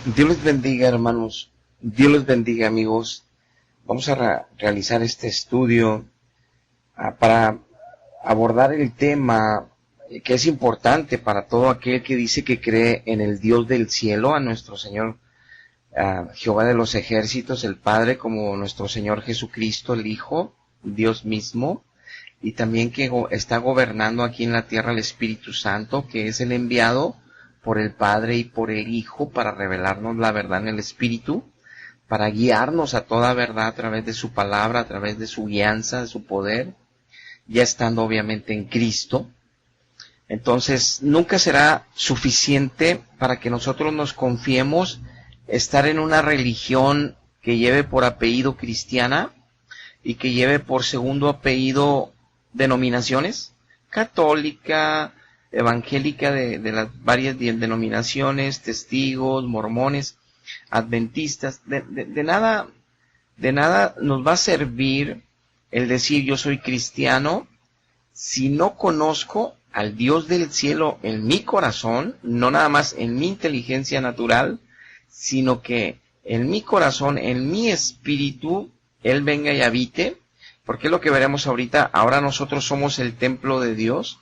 Dios les bendiga, hermanos. Dios les bendiga, amigos. Vamos a realizar este estudio para abordar el tema que es importante para todo aquel que dice que cree en el Dios del cielo, a nuestro Señor Jehová de los ejércitos, el Padre, como nuestro Señor Jesucristo, el Hijo, Dios mismo, y también que está gobernando aquí en la tierra el Espíritu Santo, que es el enviado por el Padre y por el Hijo para revelarnos la verdad en el Espíritu, para guiarnos a toda verdad a través de su palabra, a través de su guianza, de su poder, ya estando obviamente en Cristo. Entonces, nunca será suficiente para que nosotros nos confiemos estar en una religión que lleve por apellido cristiana y que lleve por segundo apellido denominaciones, católica, evangélica de las varias denominaciones, testigos, mormones, adventistas. De nada nos va a servir el decir yo soy cristiano si no conozco al Dios del cielo en mi corazón, no nada más en mi inteligencia natural, sino que en mi corazón, en mi espíritu, Él venga y habite, porque es lo que veremos ahorita. Ahora nosotros somos el templo de Dios.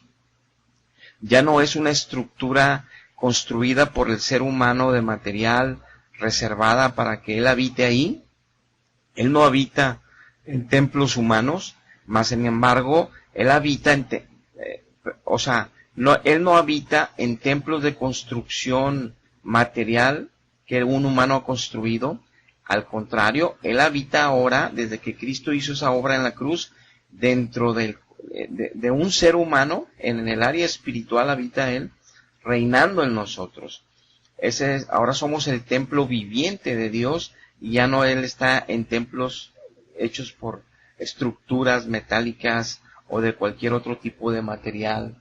Ya no es una estructura construida por el ser humano de material, reservada para que Él habite ahí. Él no habita en templos humanos, mas sin embargo, Él habita Él no habita en templos de construcción material que un humano ha construido. Al contrario, Él habita ahora, desde que Cristo hizo esa obra en la cruz, dentro de un ser humano, en el área espiritual habita Él, reinando en nosotros. Ahora somos el templo viviente de Dios, y ya no Él está en templos hechos por estructuras metálicas o de cualquier otro tipo de material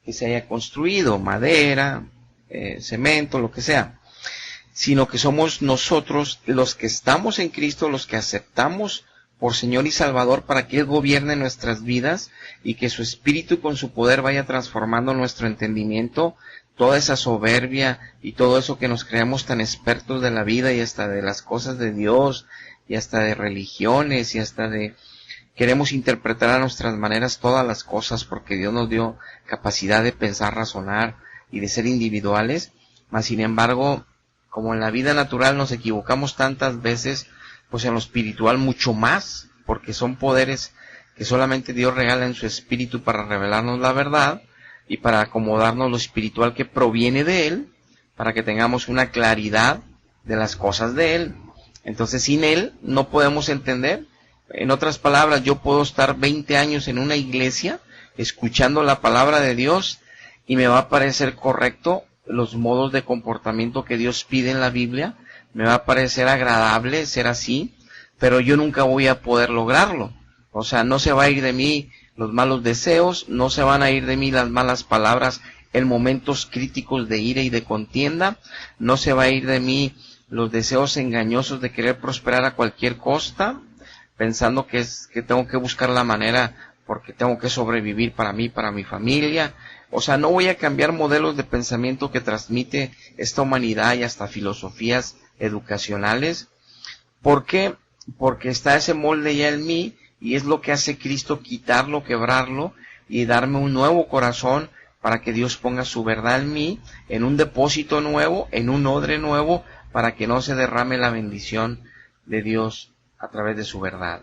que se haya construido, madera, cemento, lo que sea, sino que somos nosotros los que estamos en Cristo, los que aceptamos por Señor y Salvador para que Él gobierne nuestras vidas y que su Espíritu con su poder vaya transformando nuestro entendimiento, toda esa soberbia y todo eso que nos creamos tan expertos de la vida y hasta de las cosas de Dios y hasta de religiones y hasta de queremos interpretar a nuestras maneras todas las cosas porque Dios nos dio capacidad de pensar, razonar y de ser individuales, mas sin embargo, como en la vida natural nos equivocamos tantas veces, pues en lo espiritual mucho más, porque son poderes que solamente Dios regala en su Espíritu para revelarnos la verdad y para acomodarnos lo espiritual que proviene de Él, para que tengamos una claridad de las cosas de Él. Entonces sin Él no podemos entender. En otras palabras, yo puedo estar 20 años en una iglesia escuchando la palabra de Dios y me va a parecer correcto los modos de comportamiento que Dios pide en la Biblia, me va a parecer agradable ser así, pero yo nunca voy a poder lograrlo. O sea, no se va a ir de mí los malos deseos, no se van a ir de mí las malas palabras en momentos críticos de ira y de contienda, no se va a ir de mí los deseos engañosos de querer prosperar a cualquier costa, pensando que tengo que buscar la manera porque tengo que sobrevivir para mí, para mi familia. O sea, no voy a cambiar modelos de pensamiento que transmite esta humanidad y hasta filosofías educacionales. ¿Por qué? Porque está ese molde ya en mí y es lo que hace Cristo quitarlo, quebrarlo y darme un nuevo corazón para que Dios ponga su verdad en mí, en un depósito nuevo, en un odre nuevo, para que no se derrame la bendición de Dios a través de su verdad.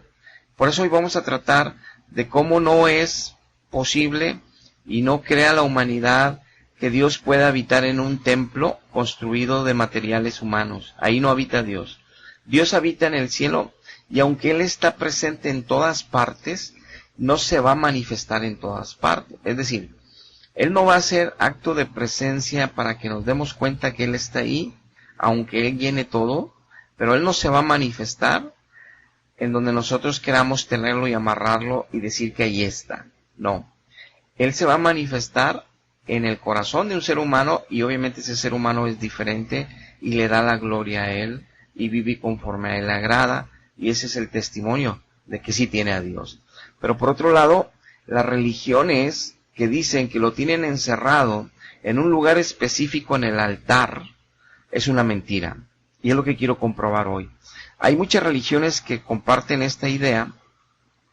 Por eso hoy vamos a tratar de cómo no es posible y no crea la humanidad que Dios pueda habitar en un templo construido de materiales humanos. Ahí no habita Dios. Dios habita en el cielo y aunque Él está presente en todas partes, no se va a manifestar en todas partes. Es decir, Él no va a hacer acto de presencia para que nos demos cuenta que Él está ahí, aunque Él llene todo, pero Él no se va a manifestar en donde nosotros queramos tenerlo y amarrarlo y decir que ahí está. No. Él se va a manifestar en el corazón de un ser humano y obviamente ese ser humano es diferente y le da la gloria a Él y vive conforme a Él le agrada y ese es el testimonio de que sí tiene a Dios. Pero por otro lado, las religiones que dicen que lo tienen encerrado en un lugar específico en el altar es una mentira. Y es lo que quiero comprobar hoy. Hay muchas religiones que comparten esta idea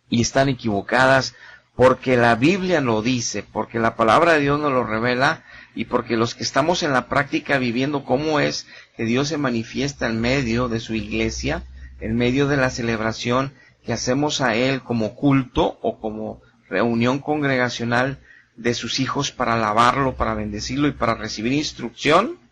y están equivocadas porque la Biblia lo dice, porque la palabra de Dios nos lo revela y porque los que estamos en la práctica viviendo cómo es que Dios se manifiesta en medio de su iglesia, en medio de la celebración que hacemos a Él como culto o como reunión congregacional de sus hijos para alabarlo, para bendecirlo y para recibir instrucción.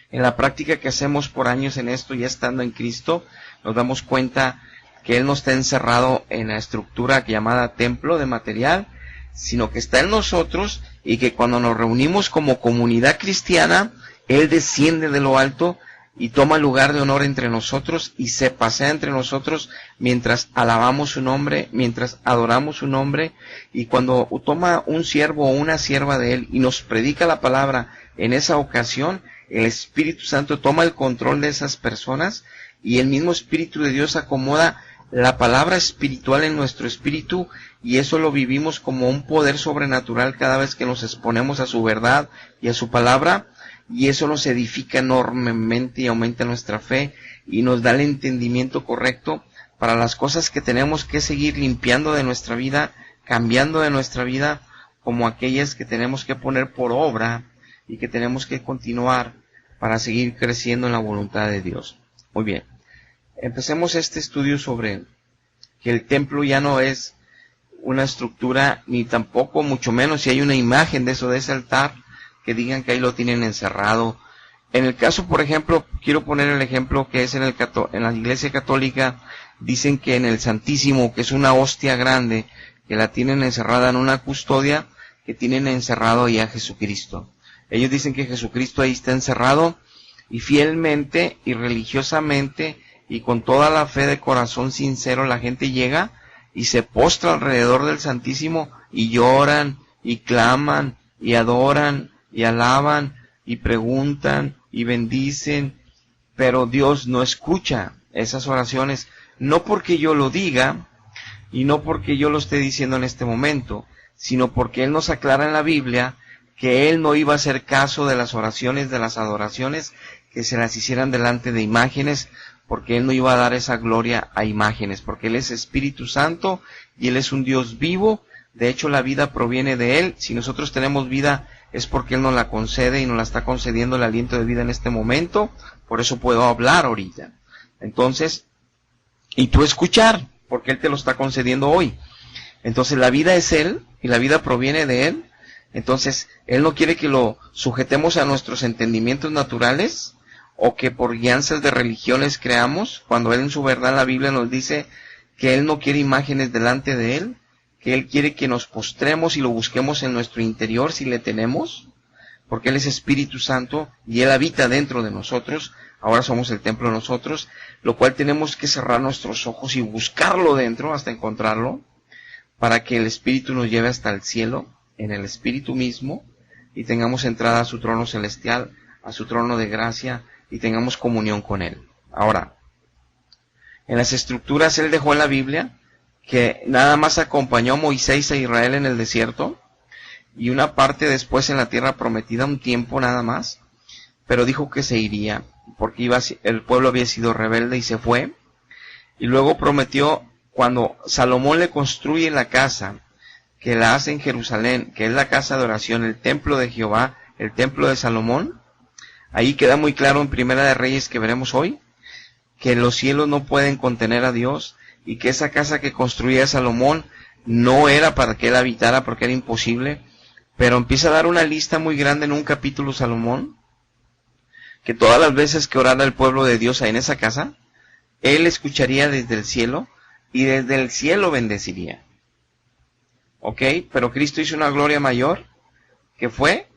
En la práctica que hacemos por años en esto, ya estando en Cristo, nos damos cuenta que Él no está encerrado en la estructura llamada templo de material, sino que está en nosotros y que cuando nos reunimos como comunidad cristiana, Él desciende de lo alto y toma lugar de honor entre nosotros y se pasea entre nosotros mientras alabamos su nombre, mientras adoramos su nombre, y cuando toma un siervo o una sierva de Él y nos predica la palabra en esa ocasión, el Espíritu Santo toma el control de esas personas y el mismo Espíritu de Dios acomoda la palabra espiritual en nuestro espíritu y eso lo vivimos como un poder sobrenatural cada vez que nos exponemos a su verdad y a su palabra, y eso nos edifica enormemente y aumenta nuestra fe y nos da el entendimiento correcto para las cosas que tenemos que seguir limpiando de nuestra vida, cambiando de nuestra vida, como aquellas que tenemos que poner por obra y que tenemos que continuar para seguir creciendo en la voluntad de Dios. Muy bien, empecemos este estudio sobre que el templo ya no es una estructura, ni tampoco, mucho menos si hay una imagen de eso, de ese altar, que digan que ahí lo tienen encerrado. En el caso, por ejemplo, quiero poner el ejemplo que es en la Iglesia Católica, dicen que en el Santísimo, que es una hostia grande, que la tienen encerrada en una custodia, que tienen encerrado ahí a Jesucristo. Ellos dicen que Jesucristo ahí está encerrado, y fielmente y religiosamente y con toda la fe de corazón sincero la gente llega y se postra alrededor del Santísimo y lloran y claman y adoran y alaban y preguntan y bendicen, pero Dios no escucha esas oraciones, no porque yo lo diga y no porque yo lo esté diciendo en este momento, sino porque Él nos aclara en la Biblia que Él no iba a hacer caso de las oraciones, de las adoraciones que se las hicieran delante de imágenes, porque Él no iba a dar esa gloria a imágenes, porque Él es Espíritu Santo y Él es un Dios vivo. De hecho, la vida proviene de Él. Si nosotros tenemos vida es porque Él nos la concede y nos la está concediendo el aliento de vida en este momento. Por eso puedo hablar ahorita. Entonces, y tú escuchar, porque Él te lo está concediendo hoy. Entonces, la vida es Él y la vida proviene de Él. Entonces, Él no quiere que lo sujetemos a nuestros entendimientos naturales o que por guianzas de religiones creamos, cuando Él en su verdad en la Biblia nos dice que Él no quiere imágenes delante de Él, que Él quiere que nos postremos y lo busquemos en nuestro interior si le tenemos, porque Él es Espíritu Santo y Él habita dentro de nosotros. Ahora somos el templo de nosotros, lo cual tenemos que cerrar nuestros ojos y buscarlo dentro hasta encontrarlo, para que el Espíritu nos lleve hasta el cielo, en el Espíritu mismo, y tengamos entrada a su trono celestial, a su trono de gracia, y tengamos comunión con Él. Ahora, en las estructuras Él dejó en la Biblia que nada más acompañó a Moisés a Israel en el desierto, y una parte después en la tierra prometida, un tiempo nada más, pero dijo que se iría, porque el pueblo había sido rebelde y se fue, y luego prometió, cuando Salomón le construye la casa, que la hace en Jerusalén, que es la casa de oración, el templo de Jehová, el templo de Salomón, ahí queda muy claro en Primera de Reyes que veremos hoy, que los cielos no pueden contener a Dios, y que esa casa que construía Salomón no era para que él habitara, porque era imposible, pero empieza a dar una lista muy grande en un capítulo Salomón, que todas las veces que orara el pueblo de Dios en esa casa, él escucharía desde el cielo, y desde el cielo bendeciría. ¿Ok? Pero Cristo hizo una gloria mayor, que fue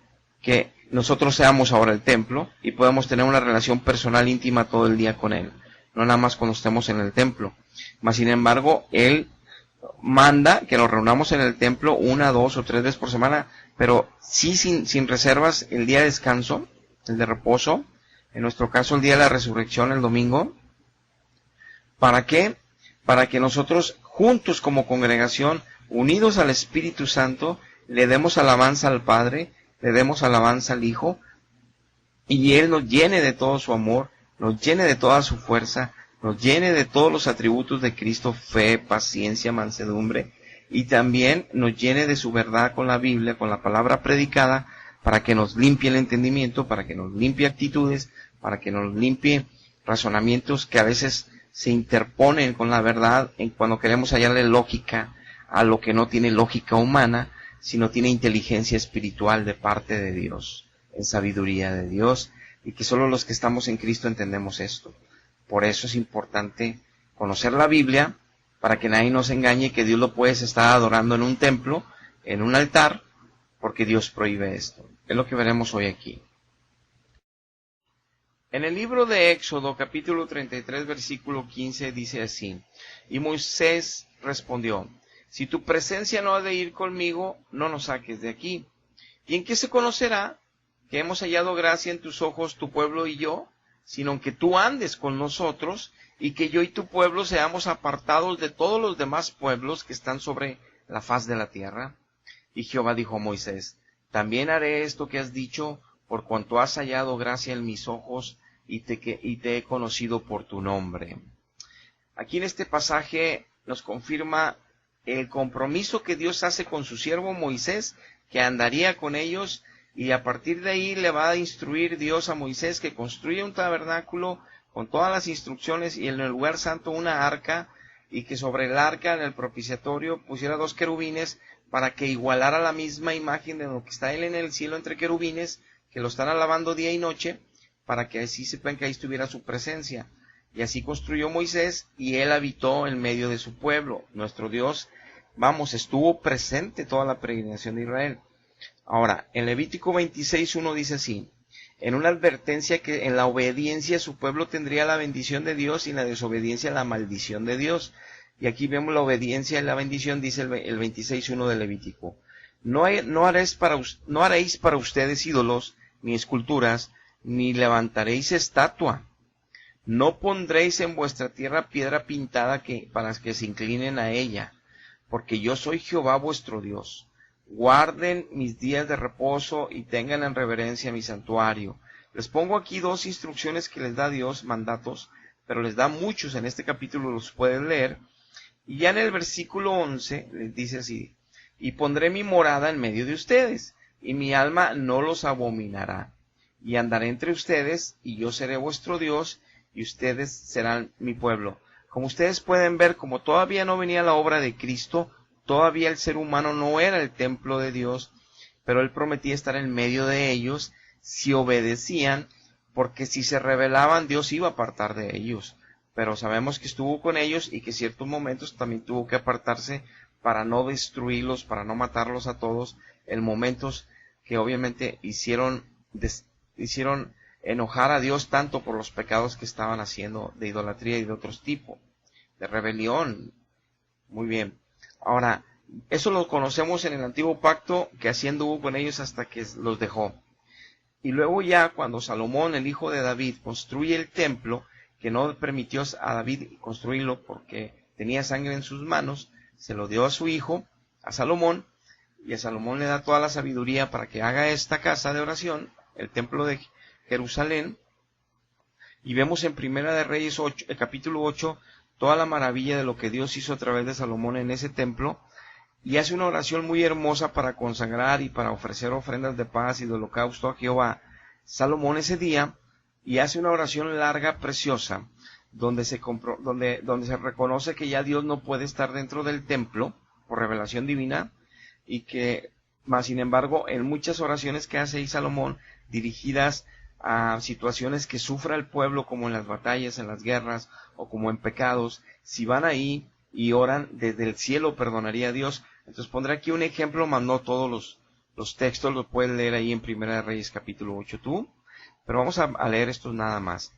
que nosotros seamos ahora el templo y podemos tener una relación personal íntima todo el día con Él, no nada más cuando estemos en el templo. Mas sin embargo, Él manda que nos reunamos en el templo 1, 2 o 3 veces por semana, pero sí sin reservas el día de descanso, el de reposo, en nuestro caso el día de la resurrección, el domingo. ¿Para qué? Para que nosotros juntos como congregación, unidos al Espíritu Santo, le demos alabanza al Padre, le demos alabanza al Hijo, y Él nos llene de todo su amor, nos llene de toda su fuerza, nos llene de todos los atributos de Cristo, fe, paciencia, mansedumbre, y también nos llene de su verdad con la Biblia, con la palabra predicada, para que nos limpie el entendimiento, para que nos limpie actitudes, para que nos limpie razonamientos que a veces se interponen con la verdad en cuando queremos hallarle lógica a lo que no tiene lógica humana, sino tiene inteligencia espiritual de parte de Dios, en sabiduría de Dios, y que solo los que estamos en Cristo entendemos esto. Por eso es importante conocer la Biblia, para que nadie nos engañe que Dios lo puedes estar adorando en un templo, en un altar, porque Dios prohíbe esto. Es lo que veremos hoy aquí. En el libro de Éxodo, capítulo 33, versículo 15, dice así: Y Moisés respondió: Si tu presencia no ha de ir conmigo, no nos saques de aquí. ¿Y en qué se conocerá que hemos hallado gracia en tus ojos, tu pueblo y yo? Sino que tú andes con nosotros, y que yo y tu pueblo seamos apartados de todos los demás pueblos que están sobre la faz de la tierra. Y Jehová dijo a Moisés: También haré esto que has dicho, por cuanto has hallado gracia en mis ojos, y te he conocido por tu nombre. Aquí en este pasaje nos confirma el compromiso que Dios hace con su siervo Moisés, que andaría con ellos, y a partir de ahí le va a instruir Dios a Moisés que construya un tabernáculo con todas las instrucciones, y en el lugar santo una arca, y que sobre el arca en el propiciatorio pusiera 2 querubines para que igualara la misma imagen de lo que está él en el cielo entre querubines, que lo están alabando día y noche, para que así sepan que ahí estuviera su presencia. Y así construyó Moisés, y él habitó en medio de su pueblo. Nuestro Dios, estuvo presente toda la peregrinación de Israel. Ahora, en Levítico 26:1 dice así: en una advertencia que en la obediencia su pueblo tendría la bendición de Dios, y en la desobediencia la maldición de Dios. Y aquí vemos la obediencia y la bendición, dice el 26:1 de Levítico. No haréis para ustedes ídolos, ni esculturas, ni levantaréis estatua. No pondréis en vuestra tierra piedra pintada para que se inclinen a ella, porque yo soy Jehová vuestro Dios. Guarden mis días de reposo y tengan en reverencia mi santuario. Les pongo aquí 2 instrucciones que les da Dios, mandatos, pero les da muchos. En este capítulo los pueden leer. Y ya en el versículo 11 les dice así: y pondré mi morada en medio de ustedes, y mi alma no los abominará. Y andaré entre ustedes, y yo seré vuestro Dios, y ustedes serán mi pueblo. Como ustedes pueden ver, como todavía no venía la obra de Cristo, todavía el ser humano no era el templo de Dios, pero Él prometía estar en medio de ellos si obedecían, porque si se rebelaban, Dios iba a apartar de ellos. Pero sabemos que estuvo con ellos y que en ciertos momentos también tuvo que apartarse para no destruirlos, para no matarlos a todos, en momentos que obviamente hicieron enojar a Dios tanto por los pecados que estaban haciendo de idolatría y de otros tipos, de rebelión. Muy bien. Ahora, eso lo conocemos en el antiguo pacto, que así anduvo con ellos hasta que los dejó. Y luego ya cuando Salomón, el hijo de David, construye el templo, que no permitió a David construirlo porque tenía sangre en sus manos, se lo dio a su hijo, a Salomón, y a Salomón le da toda la sabiduría para que haga esta casa de oración, el templo de Jerusalén. Y vemos en Primera de Reyes 8, el capítulo 8, toda la maravilla de lo que Dios hizo a través de Salomón en ese templo, y hace una oración muy hermosa para consagrar y para ofrecer ofrendas de paz y de holocausto a Jehová, Salomón ese día, y hace una oración larga, preciosa, donde se reconoce que ya Dios no puede estar dentro del templo por revelación divina, y que, más sin embargo, en muchas oraciones que hace ahí Salomón, dirigidas a situaciones que sufra el pueblo, como en las batallas, en las guerras, o como en pecados, si van ahí y oran, desde el cielo perdonaría a Dios. Entonces pondré aquí un ejemplo, más no todos los textos, los pueden leer ahí en Primera de Reyes capítulo 8 tú, pero vamos a leer estos nada más.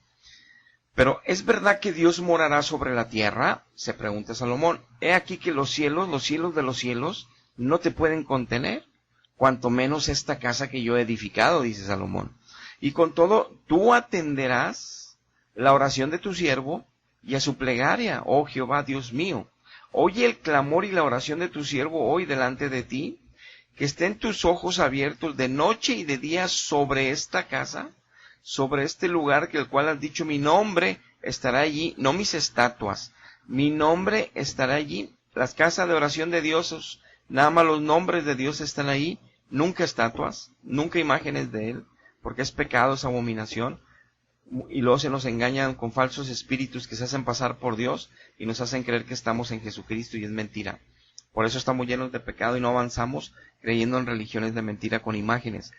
Pero ¿es verdad que Dios morará sobre la tierra?, se pregunta Salomón. He aquí que los cielos de los cielos, no te pueden contener, cuanto menos esta casa que yo he edificado, dice Salomón. Y con todo, tú atenderás la oración de tu siervo y a su plegaria, oh Jehová Dios mío. Oye el clamor y la oración de tu siervo hoy delante de ti, que estén tus ojos abiertos de noche y de día sobre esta casa, sobre este lugar que el cual has dicho, mi nombre estará allí, no mis estatuas, mi nombre estará allí. Las casas de oración de Dios, nada más los nombres de Dios están ahí, nunca estatuas, nunca imágenes de Él, porque es pecado, es abominación. Y luego se nos engañan con falsos espíritus que se hacen pasar por Dios y nos hacen creer que estamos en Jesucristo, y es mentira. Por eso estamos llenos de pecado y no avanzamos creyendo en religiones de mentira con imágenes.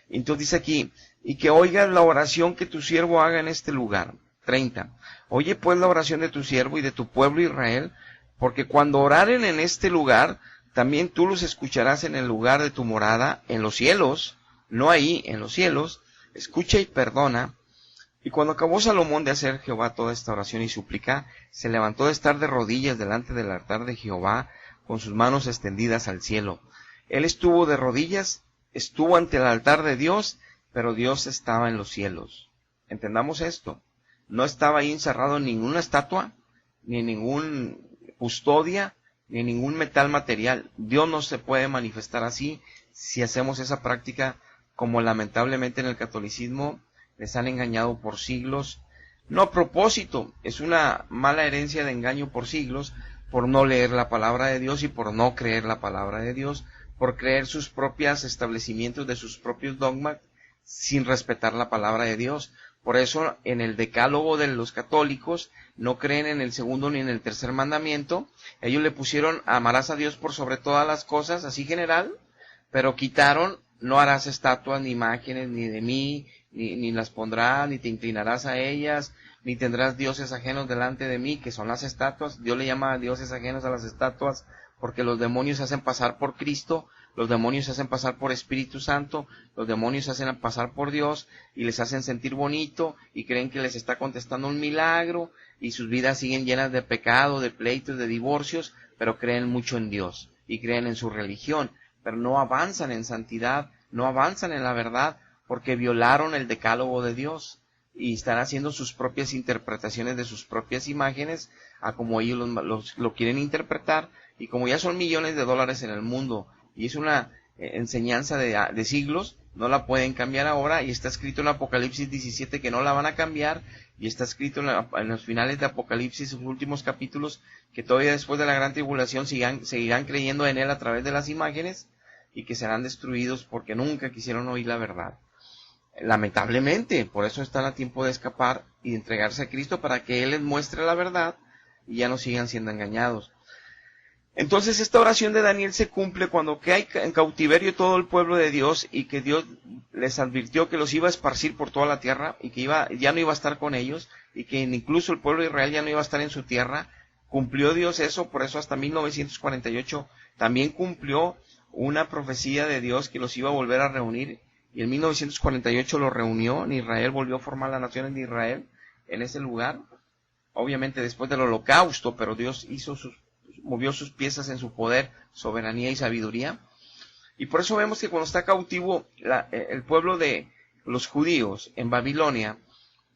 Entonces dice aquí, y que oigas la oración que tu siervo haga en este lugar. 30. Oye pues la oración de tu siervo y de tu pueblo Israel, porque cuando oraren en este lugar, también tú los escucharás en el lugar de tu morada, en los cielos, no ahí, en los cielos. Escucha y perdona. Y cuando acabó Salomón de hacer Jehová toda esta oración y súplica, se levantó de estar de rodillas delante del altar de Jehová, con sus manos extendidas al cielo. Él estuvo de rodillas, estuvo ante el altar de Dios, pero Dios estaba en los cielos. Entendamos esto. No estaba ahí encerrado en ninguna estatua, ni en ningún custodia, ni en ningún metal material. Dios no se puede manifestar así si hacemos esa práctica, como lamentablemente en el catolicismo les han engañado por siglos. No a propósito, es una mala herencia de engaño por siglos, por no leer la palabra de Dios y por no creer la palabra de Dios, por creer sus propios establecimientos de sus propios dogmas sin respetar la palabra de Dios. Por eso en el decálogo de los católicos no creen en el segundo ni en el tercer mandamiento. Ellos le pusieron amarás a Dios por sobre todas las cosas, así general, pero quitaron no harás estatuas ni imágenes ni de mí, ni las pondrás, ni te inclinarás a ellas, ni tendrás dioses ajenos delante de mí, que son las estatuas. Dios le llama a dioses ajenos a las estatuas porque los demonios se hacen pasar por Cristo, los demonios se hacen pasar por Espíritu Santo, los demonios se hacen pasar por Dios y les hacen sentir bonito y creen que les está contestando un milagro y sus vidas siguen llenas de pecado, de pleitos, de divorcios, pero creen mucho en Dios y creen en su religión, pero no avanzan en santidad, no avanzan en la verdad porque violaron el decálogo de Dios y están haciendo sus propias interpretaciones de sus propias imágenes a como ellos lo quieren interpretar, y como ya son millones de dólares en el mundo y es una enseñanza de siglos, no la pueden cambiar ahora, y está escrito en Apocalipsis 17 que no la van a cambiar, y está escrito en los finales de Apocalipsis, sus últimos capítulos, que todavía después de la gran tribulación seguirán creyendo en él a través de las imágenes y que serán destruidos porque nunca quisieron oír la verdad. Lamentablemente, por eso están a tiempo de escapar y de entregarse a Cristo para que Él les muestre la verdad y ya no sigan siendo engañados. Entonces esta oración de Daniel se cumple cuando queda en cautiverio todo el pueblo de Dios y que Dios les advirtió que los iba a esparcir por toda la tierra y que ya no iba a estar con ellos y que incluso el pueblo de Israel ya no iba a estar en su tierra. Cumplió Dios eso, por eso hasta 1948 también cumplió una profecía de Dios que los iba a volver a reunir. Y en 1948 lo reunió en Israel, volvió a formar la nación de Israel en ese lugar, obviamente después del holocausto, pero Dios movió sus piezas en su poder, soberanía y sabiduría. Y por eso vemos que cuando está cautivo el pueblo de los judíos en Babilonia,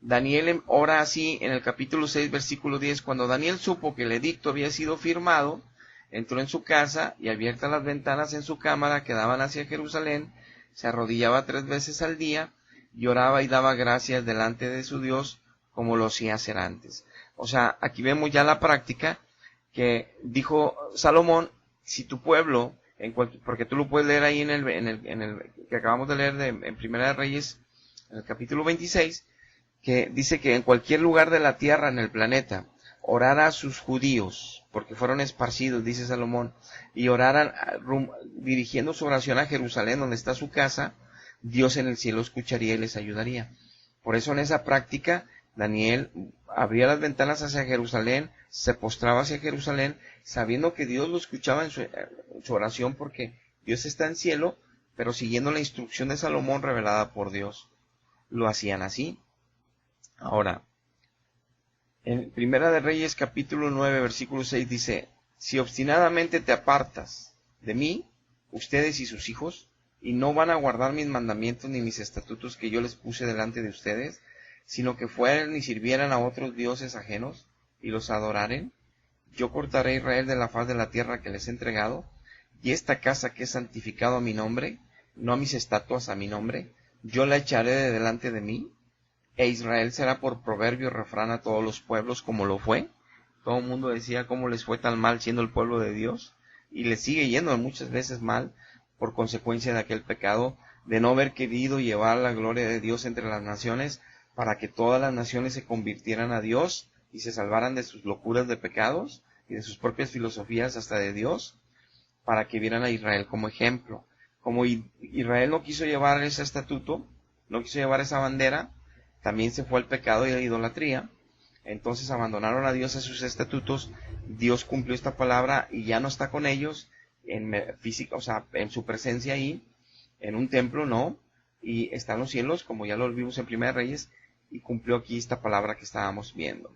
Daniel ora así en el capítulo 6, versículo 10, cuando Daniel supo que el edicto había sido firmado, entró en su casa y abiertas las ventanas en su cámara que daban hacia Jerusalén, se arrodillaba 3 veces al día, lloraba y daba gracias delante de su Dios, como lo hacía hacer antes. O sea, aquí vemos ya la práctica que dijo Salomón, si tu pueblo, porque tú lo puedes leer ahí en el que acabamos de leer en Primera de Reyes, en el capítulo 26, que dice que en cualquier lugar de la tierra, en el planeta, orara a sus judíos, porque fueron esparcidos, dice Salomón, y oraran dirigiendo su oración a Jerusalén, donde está su casa, Dios en el cielo escucharía y les ayudaría. Por eso en esa práctica, Daniel abría las ventanas hacia Jerusalén, se postraba hacia Jerusalén, sabiendo que Dios lo escuchaba en su oración, porque Dios está en cielo, pero siguiendo la instrucción de Salomón revelada por Dios. Lo hacían así. Ahora, en Primera de Reyes capítulo 9, versículo 6 dice, si obstinadamente te apartas de mí, ustedes y sus hijos, y no van a guardar mis mandamientos ni mis estatutos que yo les puse delante de ustedes, sino que fueran y sirvieran a otros dioses ajenos, y los adoraren, yo cortaré a Israel de la faz de la tierra que les he entregado, y esta casa que he santificado a mi nombre, no a mis estatuas, a mi nombre, yo la echaré de delante de mí, e Israel será por proverbio y refrán a todos los pueblos como lo fue. Todo el mundo decía cómo les fue tan mal siendo el pueblo de Dios, y les sigue yendo muchas veces mal por consecuencia de aquel pecado, de no haber querido llevar la gloria de Dios entre las naciones, para que todas las naciones se convirtieran a Dios y se salvaran de sus locuras de pecados y de sus propias filosofías hasta de Dios, para que vieran a Israel como ejemplo. Como Israel no quiso llevar ese estatuto, no quiso llevar esa bandera, también se fue al pecado y a la idolatría. Entonces abandonaron a Dios, a sus estatutos. Dios cumplió esta palabra y ya no está con ellos en física, o sea, en su presencia ahí, en un templo, no, y está en los cielos, como ya lo vimos en Primera Reyes, y cumplió aquí esta palabra que estábamos viendo.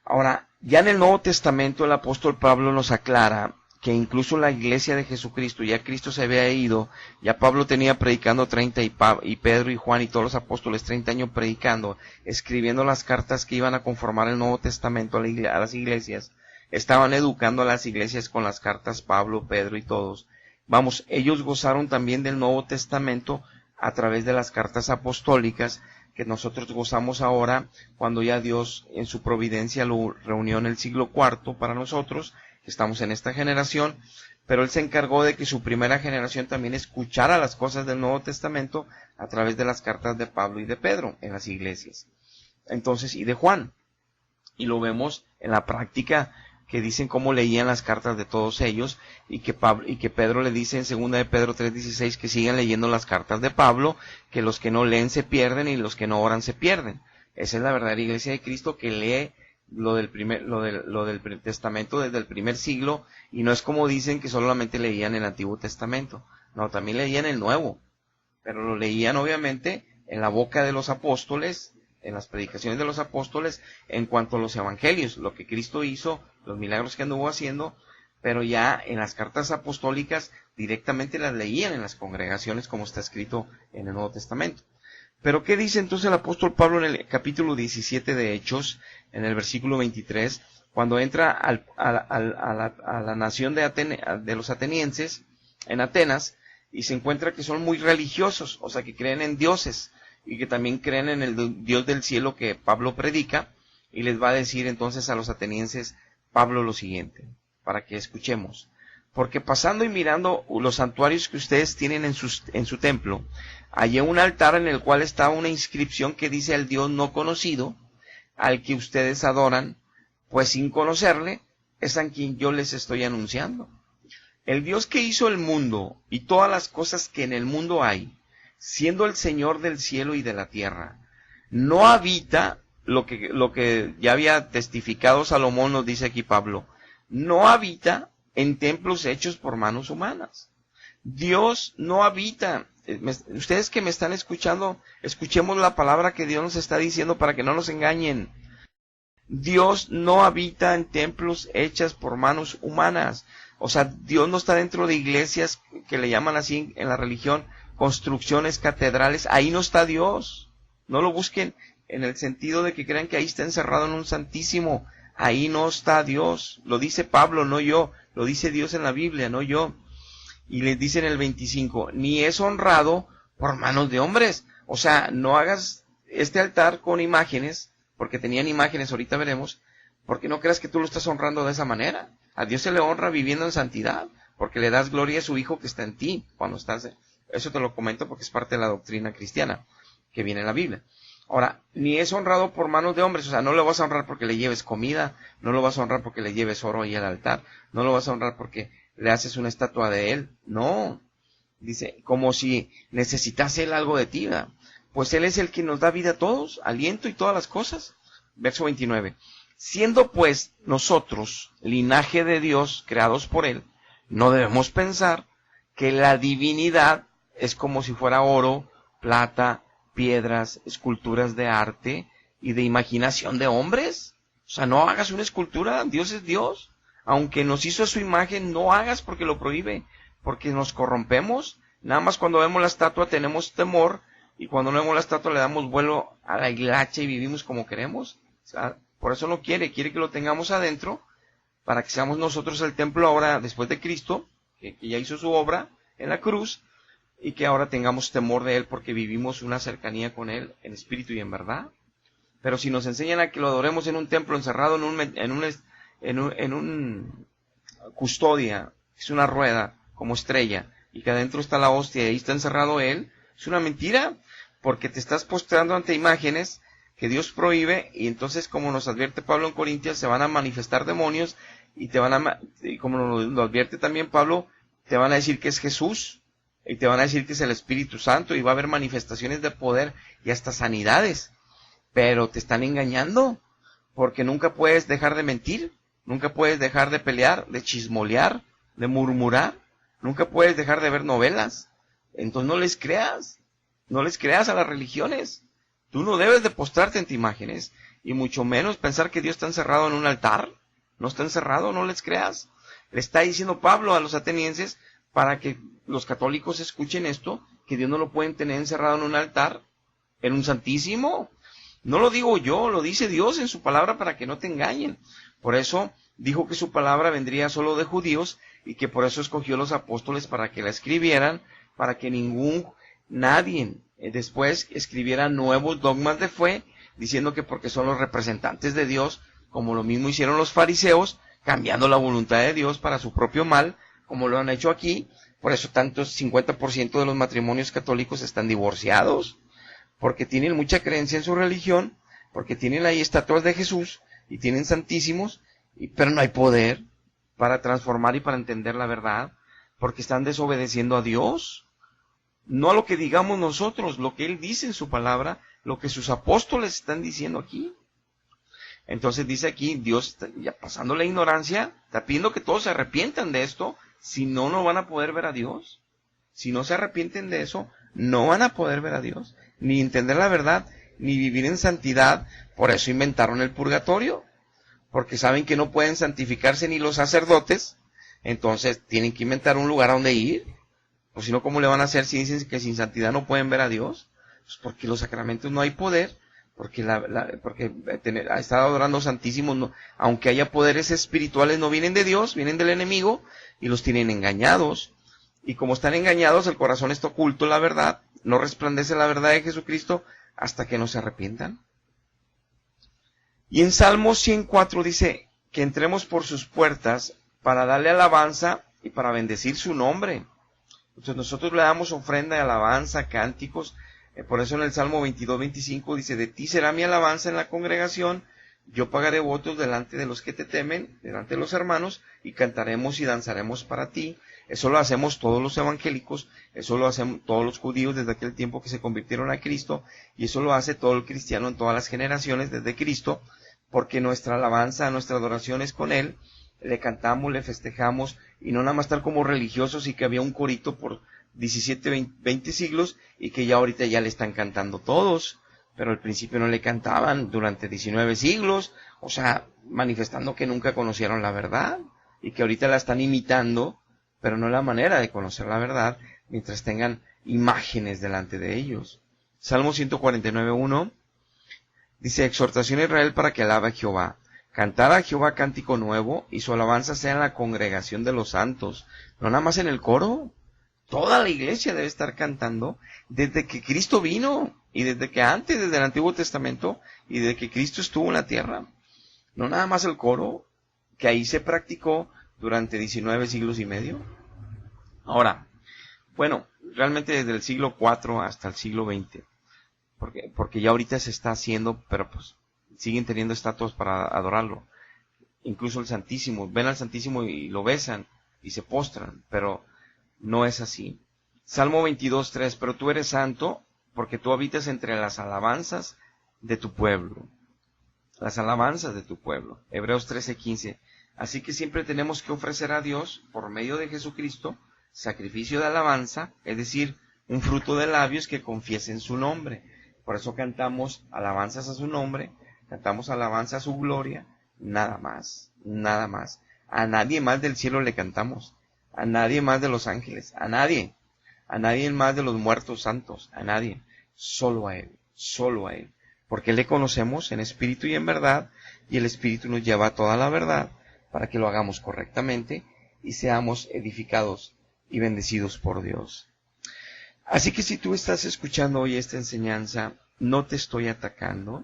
Ahora, ya en el Nuevo Testamento el apóstol Pablo nos aclara que incluso la iglesia de Jesucristo, ya Cristo se había ido, ya Pablo tenía predicando 30 y Pedro y Juan y todos los apóstoles 30 años predicando, escribiendo las cartas que iban a conformar el Nuevo Testamento a las iglesias, estaban educando a las iglesias con las cartas Pablo, Pedro y todos. Vamos, ellos gozaron también del Nuevo Testamento a través de las cartas apostólicas que nosotros gozamos ahora, cuando ya Dios en su providencia lo reunió en el siglo IV para nosotros, que estamos en esta generación, pero Él se encargó de que su primera generación también escuchara las cosas del Nuevo Testamento a través de las cartas de Pablo y de Pedro en las iglesias. Entonces, y de Juan. Y lo vemos en la práctica, que dicen cómo leían las cartas de todos ellos, y que Pedro le dice en 2 de Pedro 3:16 que sigan leyendo las cartas de Pablo, que los que no leen se pierden y los que no oran se pierden. Esa es la verdadera iglesia de Cristo, que lee lo del Testamento desde el primer siglo, y no es como dicen que solamente leían el Antiguo Testamento. No, también leían el Nuevo, pero lo leían obviamente en la boca de los apóstoles, en las predicaciones de los apóstoles, en cuanto a los evangelios, lo que Cristo hizo, los milagros que anduvo haciendo, pero ya en las cartas apostólicas directamente las leían en las congregaciones, como está escrito en el Nuevo Testamento. Pero ¿qué dice entonces el apóstol Pablo en el capítulo 17 de Hechos, en el versículo 23, cuando entra a la nación de los atenienses, en Atenas, y se encuentra que son muy religiosos, o sea, que creen en dioses, y que también creen en el Dios del cielo que Pablo predica, y les va a decir entonces a los atenienses Pablo lo siguiente, para que escuchemos: porque pasando y mirando los santuarios que ustedes tienen en su templo, hallé un altar en el cual está una inscripción que dice al Dios no conocido, al que ustedes adoran, pues sin conocerle, es a quien yo les estoy anunciando. El Dios que hizo el mundo y todas las cosas que en el mundo hay, siendo el Señor del cielo y de la tierra, no habita, lo que ya había testificado Salomón, nos dice aquí Pablo, no habita en templos hechos por manos humanas. Dios no habita. Ustedes que me están escuchando, escuchemos la palabra que Dios nos está diciendo para que no nos engañen. Dios no habita en templos hechas por manos humanas. O sea, Dios no está dentro de iglesias que le llaman así en la religión, construcciones, catedrales. Ahí no está Dios. No lo busquen en el sentido de que crean que ahí está encerrado en un santísimo. Ahí no está Dios. Lo dice Pablo, no yo. Lo dice Dios en la Biblia, no yo. Y les dice en el 25, ni es honrado por manos de hombres. O sea, no hagas este altar con imágenes, porque tenían imágenes, ahorita veremos, porque no creas que tú lo estás honrando de esa manera. A Dios se le honra viviendo en santidad, porque le das gloria a su Hijo que está en ti, cuando estás. Eso te lo comento porque es parte de la doctrina cristiana, que viene en la Biblia. Ahora, ni es honrado por manos de hombres, o sea, no lo vas a honrar porque le lleves comida, no lo vas a honrar porque le lleves oro ahí al altar, no lo vas a honrar porque le haces una estatua de él, no. Dice, como si necesitase él algo de ti, ¿verdad? Pues él es el que nos da vida a todos, aliento y todas las cosas. Verso 29. Siendo pues nosotros linaje de Dios, creados por él, no debemos pensar que la divinidad es como si fuera oro, plata, piedras, esculturas de arte y de imaginación de hombres. O sea, no hagas una escultura, Dios es Dios. Aunque nos hizo a su imagen, no hagas porque lo prohíbe, porque nos corrompemos. Nada más cuando vemos la estatua tenemos temor, y cuando no vemos la estatua le damos vuelo a la hilacha y vivimos como queremos. O sea, por eso no quiere que lo tengamos adentro, para que seamos nosotros el templo ahora después de Cristo, que ya hizo su obra en la cruz, y que ahora tengamos temor de él porque vivimos una cercanía con él en espíritu y en verdad. Pero si nos enseñan a que lo adoremos en un templo encerrado en un custodia, es una rueda como estrella, y que adentro está la hostia y ahí está encerrado él, es una mentira, porque te estás postrando ante imágenes que Dios prohíbe, y entonces, como nos advierte Pablo en Corintios, se van a manifestar demonios, y y como lo advierte también Pablo, te van a decir que es Jesús, y te van a decir que es el Espíritu Santo, y va a haber manifestaciones de poder y hasta sanidades, pero te están engañando, porque nunca puedes dejar de mentir, nunca puedes dejar de pelear, de chismolear, de murmurar, nunca puedes dejar de ver novelas. Entonces no les creas a las religiones. Tú no debes de postrarte ante imágenes, y mucho menos pensar que Dios está encerrado en un altar. No está encerrado, no les creas. Le está diciendo Pablo a los atenienses, para que los católicos escuchen esto, que Dios no lo pueden tener encerrado en un altar, en un santísimo. No lo digo yo, lo dice Dios en su palabra para que no te engañen. Por eso dijo que su palabra vendría solo de judíos, y que por eso escogió los apóstoles para que la escribieran, para que nadie después escribiera nuevos dogmas de fe, diciendo que porque son los representantes de Dios, como lo mismo hicieron los fariseos, cambiando la voluntad de Dios para su propio mal, como lo han hecho aquí. Por eso tantos 50% de los matrimonios católicos están divorciados, porque tienen mucha creencia en su religión, porque tienen ahí estatuas de Jesús, y tienen santísimos, pero no hay poder para transformar y para entender la verdad, porque están desobedeciendo a Dios. No a lo que digamos nosotros, lo que Él dice en su palabra, lo que sus apóstoles están diciendo aquí. Entonces dice aquí, Dios, ya pasando la ignorancia, está pidiendo que todos se arrepientan de esto, si no, no van a poder ver a Dios. Si no se arrepienten de eso, no van a poder ver a Dios, ni entender la verdad, ni vivir en santidad. Por eso inventaron el purgatorio, porque saben que no pueden santificarse ni los sacerdotes, entonces tienen que inventar un lugar a donde ir. O si no, ¿cómo le van a hacer si dicen que sin santidad no pueden ver a Dios? Pues porque los sacramentos no hay poder, porque estar adorando santísimos, no, aunque haya poderes espirituales, no vienen de Dios, vienen del enemigo, y los tienen engañados. Y como están engañados, el corazón está oculto la verdad, no resplandece la verdad de Jesucristo hasta que no se arrepientan. Y en Salmo 104 dice que entremos por sus puertas para darle alabanza y para bendecir su nombre. Entonces nosotros le damos ofrenda de alabanza, cánticos. Por eso en el Salmo 22-25 dice, de ti será mi alabanza en la congregación, yo pagaré votos delante de los que te temen, delante de los hermanos, y cantaremos y danzaremos para ti. Eso lo hacemos todos los evangélicos, eso lo hacen todos los judíos desde aquel tiempo que se convirtieron a Cristo, y eso lo hace todo el cristiano en todas las generaciones desde Cristo, porque nuestra alabanza, nuestra adoración es con Él, le cantamos, le festejamos, y no nada más estar como religiosos y que había un corito por 17, 20 siglos, y que ya ahorita ya le están cantando todos, pero al principio no le cantaban durante 19 siglos, o sea, manifestando que nunca conocieron la verdad, y que ahorita la están imitando, pero no es la manera de conocer la verdad, mientras tengan imágenes delante de ellos. Salmo 149:1 dice, exhortación a Israel para que alabe a Jehová. Cantar a Jehová cántico nuevo, y su alabanza sea en la congregación de los santos. No nada más en el coro. Toda la iglesia debe estar cantando desde que Cristo vino, y desde que antes, desde el Antiguo Testamento, y desde que Cristo estuvo en la tierra. No nada más el coro, que ahí se practicó durante 19 siglos y medio. Ahora, bueno, realmente desde el siglo IV hasta el siglo XX, porque ya ahorita se está haciendo, pero pues siguen teniendo estatuas para adorarlo. Incluso el Santísimo, ven al Santísimo y lo besan y se postran, pero no es así. Salmo 22:3, pero tú eres santo porque tú habitas entre las alabanzas de tu pueblo. Las alabanzas de tu pueblo. Hebreos 13:15. Así que siempre tenemos que ofrecer a Dios, por medio de Jesucristo, sacrificio de alabanza, es decir, un fruto de labios que confiesen su nombre. Por eso cantamos alabanzas a su nombre, cantamos alabanza a su gloria, nada más, nada más. A nadie más del cielo le cantamos, a nadie más de los ángeles, a nadie más de los muertos santos, a nadie, solo a Él, porque le conocemos en espíritu y en verdad, y el Espíritu nos lleva a toda la verdad, para que lo hagamos correctamente, y seamos edificados y bendecidos por Dios. Así que si tú estás escuchando hoy esta enseñanza, no te estoy atacando,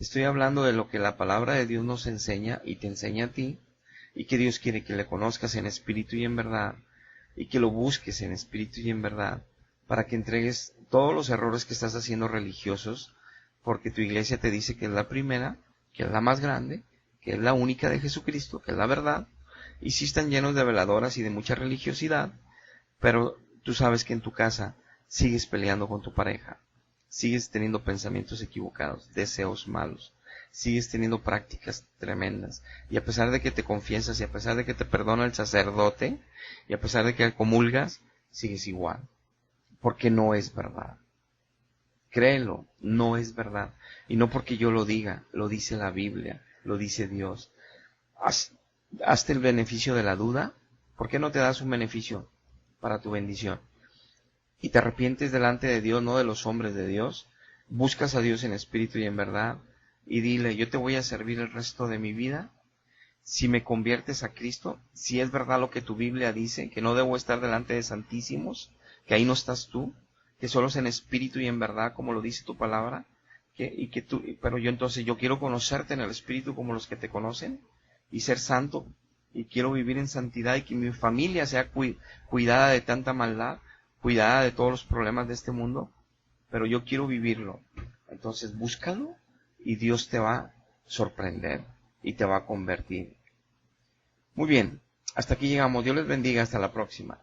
Estoy hablando de lo que la palabra de Dios nos enseña y te enseña a ti, y que Dios quiere que le conozcas en espíritu y en verdad, y que lo busques en espíritu y en verdad, para que entregues todos los errores que estás haciendo religiosos, porque tu iglesia te dice que es la primera, que es la más grande, que es la única de Jesucristo, que es la verdad, y sí están llenos de veladoras y de mucha religiosidad, pero tú sabes que en tu casa sigues peleando con tu pareja, sigues teniendo pensamientos equivocados, deseos malos, sigues teniendo prácticas tremendas, y a pesar de que te confiesas, y a pesar de que te perdona el sacerdote, y a pesar de que comulgas, sigues igual, porque no es verdad. Créelo, no es verdad. Y no porque yo lo diga, lo dice la Biblia, lo dice Dios. Hazte el beneficio de la duda. ¿Por qué no te das un beneficio para tu bendición? Y te arrepientes delante de Dios, no de los hombres de Dios. Buscas a Dios en espíritu y en verdad. Y dile, yo te voy a servir el resto de mi vida. Si me conviertes a Cristo, si es verdad lo que tu Biblia dice, que no debo estar delante de santísimos, que ahí no estás tú, que solo es en espíritu y en verdad, como lo dice tu palabra, pero yo quiero conocerte en el espíritu como los que te conocen, y ser santo, y quiero vivir en santidad, y que mi familia sea cuidada de tanta maldad, cuidada de todos los problemas de este mundo, pero yo quiero vivirlo. Entonces búscalo, y Dios te va a sorprender, y te va a convertir. Muy bien, hasta aquí llegamos. Dios les bendiga, hasta la próxima.